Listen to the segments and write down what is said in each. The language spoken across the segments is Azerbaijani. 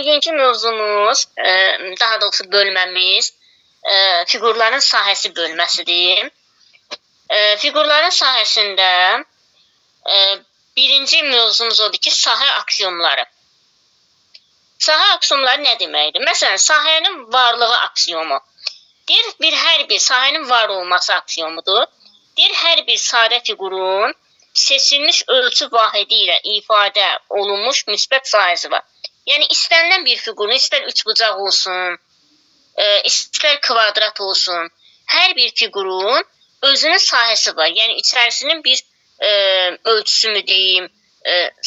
Bugünkü mövzumuz, daha doğrusu bölməmiz fiqurların sahəsi bölməsidir. Fiqurların sahəsində birinci mövzumuz odur ki, sahə aksiyomları. Sahə aksiyomları nə deməkdir? Məsələn, sahənin varlığı aksiyomu. Deyir, hər bir sahənin var olması aksiyomudur. Deyir, hər bir sadə fiqurun seçilmiş ölçü vahidi ilə ifadə olunmuş müsbət sahəsi var. Yəni, istənilən bir fiqurun, istər üçbucaq olsun, istər kvadrat olsun, hər bir fiqurun özünün sahəsi var. Yəni, içərisinin bir ölçüsü mü deyim,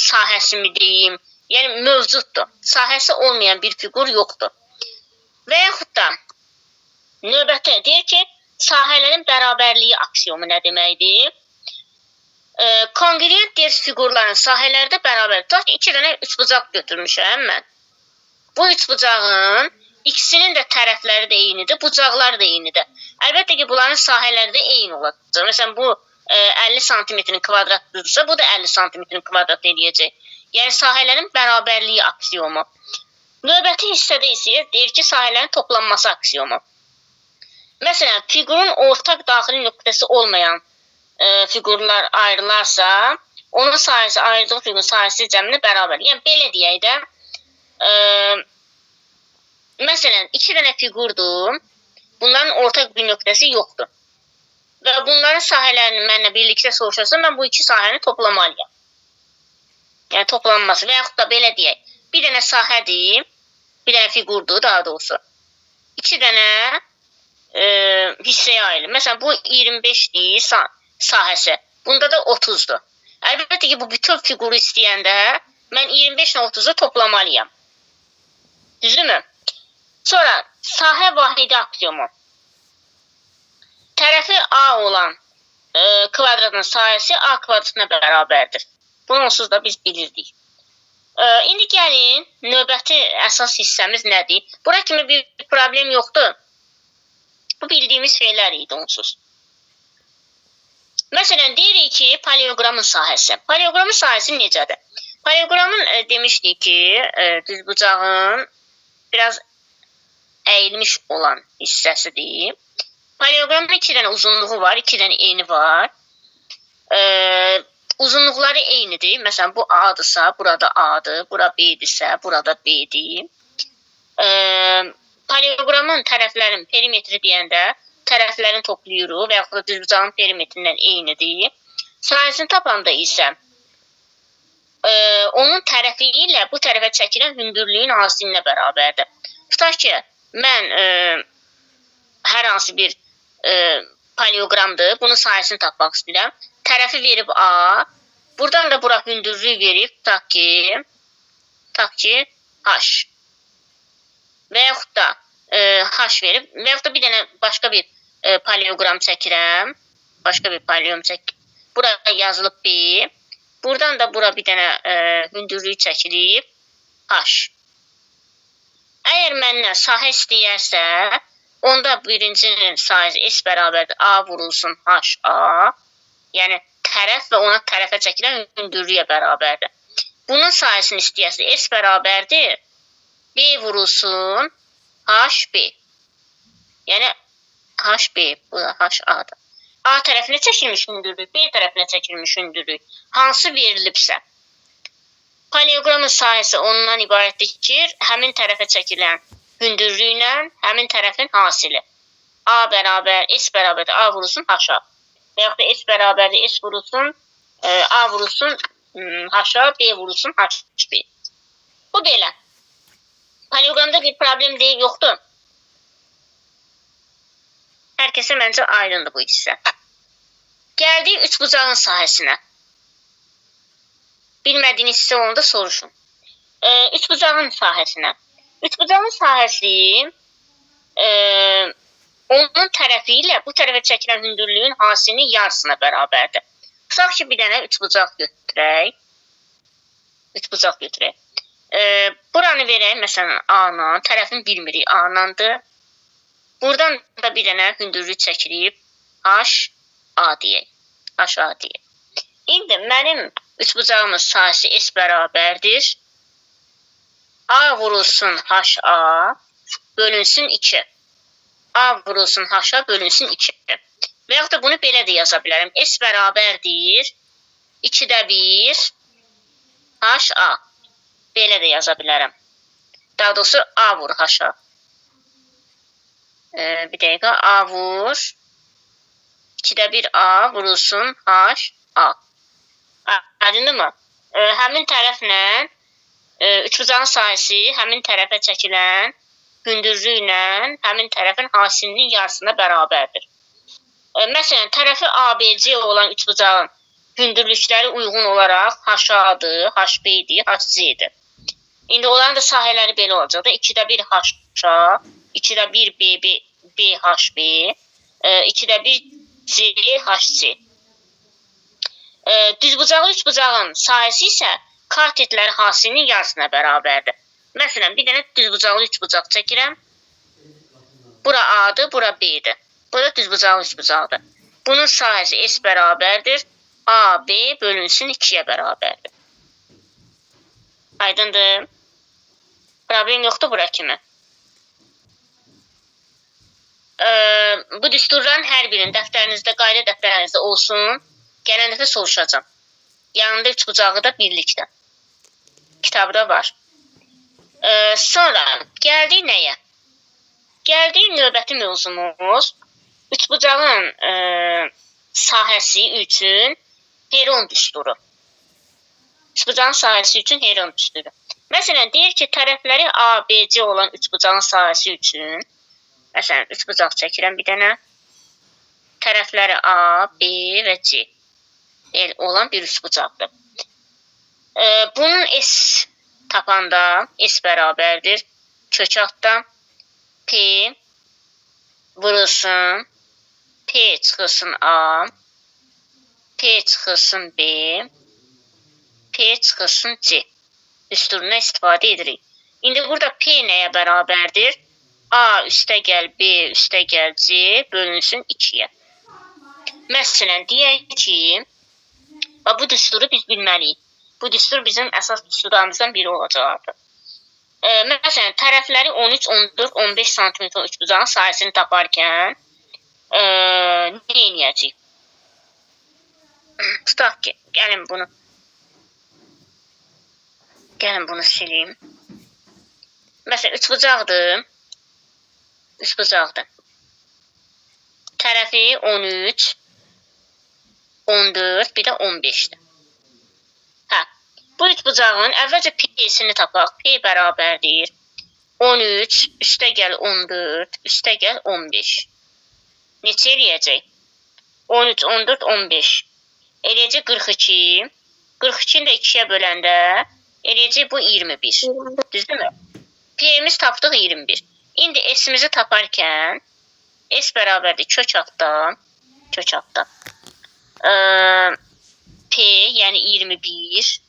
sahəsi mi deyim, yəni mövcuddur. Sahəsi olmayan bir fiqur yoxdur. Və yaxud da növbəti deyir ki, sahələrin bərabərliyi aksiyomu nə deməkdir? Kongruent deyir fiqurların sahələrdə bərabər. Tutaq ki, 2 dənə üçbucaq götürmüşəm mən. Bu üçbucağın ikisinin də tərəfləri də eynidir, bucaqlar da eynidir. Əlbəttə ki, bunların sahələri də eyni olacaq. Məsələn, bu 50 santimetrin kvadratıdırsa, bu da 50 santimetrin kvadrat eləyəcək. Yəni, sahələrin bərabərliyi aksiyomu. Növbəti hissədə isə deyir ki, sahələrin toplanması aksiyomu. Məsələn, fiqurun ortaq daxili nöqtəsi olmayan fiqurlar ayrılarsa, onun sahəsi, ayrıldığı fiqurun sahəsi cəminə bərabər. Yəni, belə deyək də, məsələn, 2 dənə fiqurdur, bunların ortaq bir nöqtəsi yoxdur. Və bunların sahələrini mənlə birlikdə soruşarsa, mən bu iki sahəni toplamalıyam. Yəni, toplanması və yaxud da belə deyək, bir dənə sahədir, bir dənə fiqurdur daha doğrusu. 2 dənə hissəyə ayrılır. Məsələn, bu 25-dir sahəsi, bunda da 30-dur. Əlbəttə ki, bu bütün fiquru istəyəndə mən 25 ilə 30-u toplamalıyam. Düzdürmü? Sonra, sahə vahidi aksiyomu. Tərəfi A olan kvadratın sahəsi A kvadratına bərabərdir. Bunu onsuz da biz bilirdik. İndi gəlin, növbəti əsas hissəmiz nədir? Bura kimi bir problem yoxdur. Bu bildiyimiz şeylər idi onsuz. Məsələn, deyirik ki, paralelogramın sahəsi. Paralelogramın sahəsi necədir? Paralelogramın demişdik ki, düzbucağın biraz əyilmiş olan hissəsidir. Paralelogramın 2 dənə uzunluğu var, 2 dənə eni var. Uzunluqları eynidir. Məsələn, bu A-dırsa, burada A-dır, bura B-dirsə, burada B-dir. Paralelogramın tərəflərin perimetri deyəndə tərəflərini toplayırıq və yaxud da düzbucağın perimetrindən eynidir. Sahəsini tapanda isə onun tərəfi ilə bu tərəfə çəkilən hündürlüyün hasilinə bərabərdir. Tutaq ki, mən hər hansı bir paralelogramdır, bunun sahəsini tapmaq istəyirəm. Tərəfi verib A, buradan da bura hündürlüyü verib, tutaq ki, H. Və yaxud da H verib, və yaxud da bir dənə başqa bir paralelogram çəkirəm. Başqa bir paralelogram çəkirəm. Burada yazılıb B. Buradan da bura bir dənə hündürlüyü çəkilib H. Əgər məndən sahə istəyərsə, onda birincinin sahəsi S bərabərdir. A vurulsun HA. Yəni, tərəf və ona tərəfə çəkilən hündürlüyə bərabərdir. Bunun sahəsini istəyərsə S bərabərdir. B vurulsun HB. Yəni, HB, bu da HA-dır. A tərəfinə çəkilmiş hündürlük, B tərəfinə çəkilmiş hündürlük hansı verilibsə, paralelogramın sahəsi ondan ibarətdir ki, həmin tərəfə çəkilən hündürlüklə həmin tərəfin hasili. A bərabər, S bərabərdir, A vurulsun HA. Və yaxud da S bərabərdir, S vurulsun, A vurulsun HA, B vurulsun HB. Bu belə. Paralelogramda bir problem deyil, yoxdur. Hər kəsə məncə aydındır bu hissə. Gəldik üçbucağın sahəsinə. Bilmədiyiniz hissə onu da soruşun. Üçbucağın sahəsinə. Üçbucağın sahəsi onun tərəfi ilə bu tərəfə çəkilən hündürlüyün hasilinin yarısına bərabərdir. Tutaq ki, bir dənə üçbucaq götürək. Üçbucaq götürək. Buranı verək, məsələn, A-la, tərəfini bilmirik, A-landır. Buradan da bir dənə hündürlük çəkilib H-A deyək. H-A deyək. İndi mənim üçbucağımın sahəsi S bərabərdir. A vurulsun HA bölünsün 2. A vurulsun H-a bölünsün 2. Və yaxud da bunu belə də yaza bilərəm. S bərabərdir 2-də 1 H-a. Belə də yaza bilərəm. Daha doğrusu A vur H-a. Bir dəqiqə. A vur 2-də 1 A vurulsun H-a. Aydındır mı? Həmin tərəflə üçbucağın sahəsi həmin tərəfə çəkilən hündürlüyü ilə həmin tərəfin hasilinin yarısına bərabərdir. Məsələn, tərəfi ABC olan üçbucağın hündürlükləri uyğun olaraq HA-dır, HB-dir, HC-dir. İndi onların da sahələri belə olacaq da 2-də 1 HA, 2-də 1 BHB, 2-də 1 CHC. Düzbucaqlı üçbucağın sahəsi isə katetləri hasilinin yarısına bərabərdir. Məsələn, bir dənə düzbucaqlı üçbucaq çəkirəm. Bura A-dır, bura B-dir. Bu da düzbucaqlı üçbucaqdır. Bunun sahəsi S bərabərdir. AB bölünsün 2-yə bərabərdir. Aydındır. Problem yoxdur bura kimi. Bu düsturların hər birinin dəftərinizdə, qayda dəftərinizdə olsun. Gələn dəfə soruşacağım. Yanında üçbucağı da birlikdə. Kitabda var. Sonra gəldik nəyə? Gəldik növbəti mövzumuz üçbucağın sahəsi üçün Heron düsturu. Üçbucağın sahəsi üçün Heron düsturu. Məsələn, deyir ki, tərəfləri ABC olan üçbucağın sahəsi üçün, məsələn, üçbucaq çəkirəm bir dənə, tərəfləri A, B və C olan bir üçbucaqdır. Bunun S tapanda S bərabərdir kök altdan P vurulsun P çıxılsın A, P çıxılsın B, P çıxılsın C düsturuna istifadə edirik. İndi burada P nəyə bərabərdir? A üstə gəl B üstə gəl C bölünsün 2-yə. Məsələn, deyək ki, bu düsturu biz bilməliyik. Bu düstur bizim əsas düsturlarımızdan biri olacaqdır. Məsələn, tərəfləri 13, 14, 15 cm üçbucağın sahəsini taparkən nə edəcəyik? Tutaq ki, gəlin bunu sileyim. Məsələn, üçbucaqdır. Tərəfi 13, 14, bir də 15-dir. Bu üçbucağın əvvəlcə P-sini tapaq. P bərabərdir 13, üstə gəl 14, üstə gəl 15. Neçə eləyəcək? 13, 14, 15. Eləyəcək 42. 42-ni də 2-yə böləndə eləyəcək bu 21. Düzdürmü? P-miz tapdıq 21. İndi S-mizi taparkən S bərabərdir kök altdan. P, yəni 21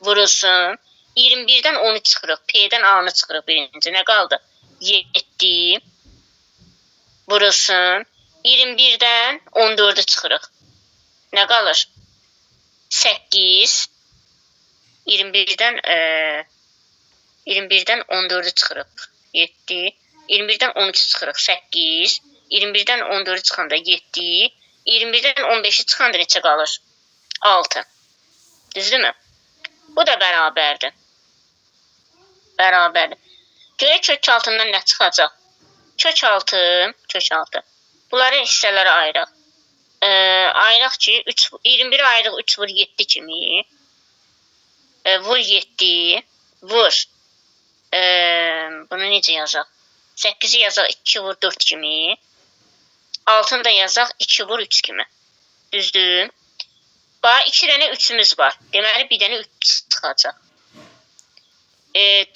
vurulsun. 21-dən 13 çıxırıq. P-dən A-nı çıxırıq birinci. Nə qaldı? 7 vurulsun. 21-dən 14-ü çıxırıq. Nə qalır? 8 21-dən 14-ü çıxırıq. 7 21-dən 13-ü çıxırıq. 8 21-dən 14-ü çıxanda 7 21-dən 15-i çıxanda neçə qalır? 6. Düzdürmü? Bu da bərabərdir. Görək kök altından nə çıxacaq? Kök altı. Bunları hissələrə ayıraq. Ayıraq ki, 21-i ayırıq 3 vur 7 kimi. Vur 7, vur. Bunu necə yazaq? 8-i yazaq 2 vur 4 kimi. 6-nı da yazaq 2 vur 3 kimi. Düzdür? Bax, 2 dənə 3-ümüz var. Deməli, bir dənə 3 çıxacaq.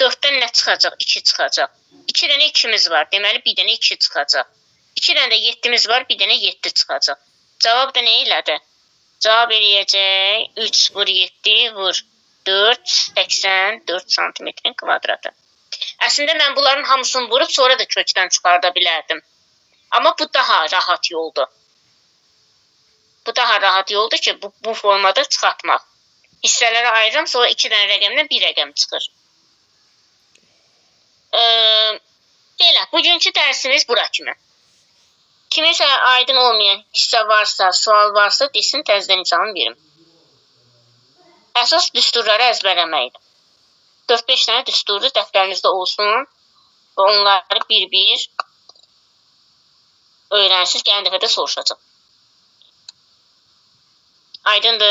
4-dən nə çıxacaq? 2 çıxacaq. 2 dənə 2-miz var. Deməli, bir dənə 2 çıxacaq. 2 dənə də 7-miz var. Bir dənə 7 çıxacaq. Cavab da nə elədi? Cavab eləyəcək 3 vur 7 vur 4, 84 santimetrin kvadratı. Əslində, mən bunların hamısını vurub, sonra da kökdən çıxarda bilərdim. Amma bu daha rahat yoldur. Bu daha rahat yoldur ki, bu formada çıxartmaq. Hissələrə ayırıram, sonra 2 dənə rəqəmdən bir rəqəm çıxır. Belə, bugünkü dərsimiz bura kimi. Kimisə aydın olmayan hissə varsa, sual varsa, desin təzədən izahını verim. Əsas düsturları əzbərləməkdir. 4-5 dənə düsturu dəftərinizdə olsun və onları bir-bir öyrənsiniz, gələn dəfə də soruşacaq. Aydındır.